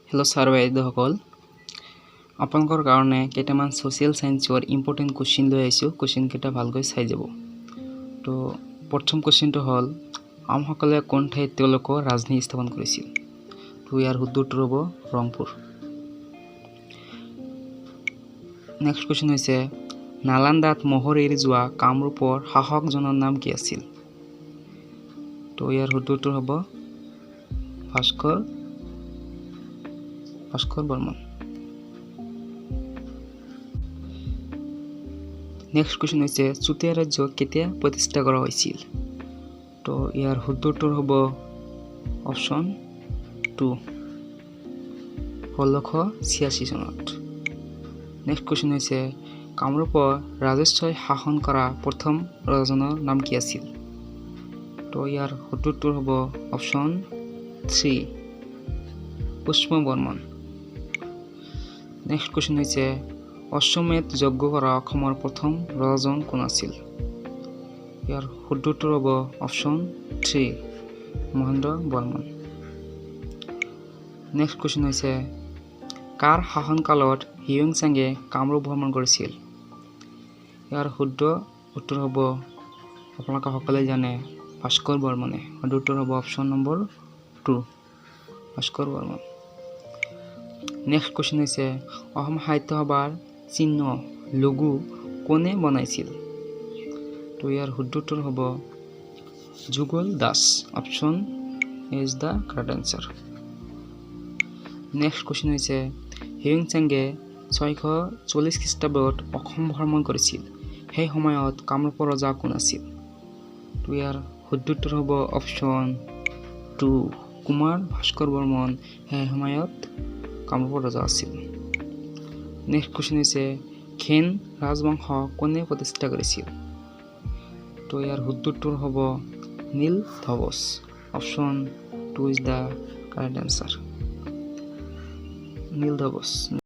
hello सार বাইদেউসকল আপোনালোকৰ কাৰণে কেইটামান সোশ্যাল সায়েন্সৰ ইম্পৰ্টেন্ট কোৱেশ্চন লৈ আইছো কোৱেশ্চন কেইটা ভালকৈ চাই যাব তো প্ৰথম কোৱেশ্চনটো হল আমসকলে কোন ঠাইত তেওঁলোকৰ ৰাজধানী স্থাপন কৰিছিল তো ইয়াৰ উত্তৰটো হ'ব ৰংপুৰ নেক্সট কোৱেশ্চন হৈছে নালন্দাত মোহৰ এৰি যোৱা কামৰূপৰ শাসকজনৰ নাম কি আছিল তো ইয়াৰ উত্তৰটো হ'ব ভাস্কৰ বৰ্মন নেক্সট কোৱেশ্চন হৈছে চুতীয়া ৰাজ্য কেতিয়া প্ৰতিষ্ঠা কৰা হৈছিল তো ইয়াৰ উত্তৰটো হ'ব অপচন 2 1686 চনত নেক্সট কোৱেশ্চন হৈছে কামৰূপৰ ৰাজস্বই শাসন কৰা প্ৰথম ৰজাৰ নাম কি আছিল তো ইয়াৰ উত্তৰটো হ'ব অপচন 3 পুষ্প বৰ্মন নেক্সট কোৱেশ্চন হৈছে অশ্বমেধ যজ্ঞ কৰা অসমৰ প্ৰথম ৰজাজন কোন আছিল ইয়াৰ উত্তৰটো হ'ব option 3 Mahendra Barman next question হৈছে কাৰ শাসনকালত হিউৱেনচাঙে কামৰূপ ভ্ৰমণ কৰিছিল ইয়াৰ শুদ্ধ উত্তৰ হ'ব আপোনালোকে সকলোৱে জানে ভাস্কৰ বৰ্মনে উত্তৰ হ'ব option number 2 Bhaskar Barman next question হৈছে অসম সাহিত্য সভাৰ চিহ্ন লঘু কোনে বনাইছিল তো ইয়াৰ উত্তৰটো হ'ব Jugal Das option is the correct answer next question হৈছে হিউৱেনচাঙে 640 খ্ৰীষ্টাব্দত অসম ভ্ৰমণ কৰিছিল সেই সময়ত কামৰূপৰ ৰজা কোন আছিল তো ইয়াৰ উত্তৰটো হ'ব অপচন 2 কুমাৰ ভাস্কৰ বৰ্মন সেই সময়ত কামৰূপৰ ৰজা আছিল নেক্সট কোৱেশ্চন হৈছে খেন ৰাজবংশ কোনে প্ৰতিষ্ঠা কৰিছিল তো ইয়াৰ উত্তৰটো হ'ব Nil Dhwaj option 2 is the correct answer Nil ধ্বজ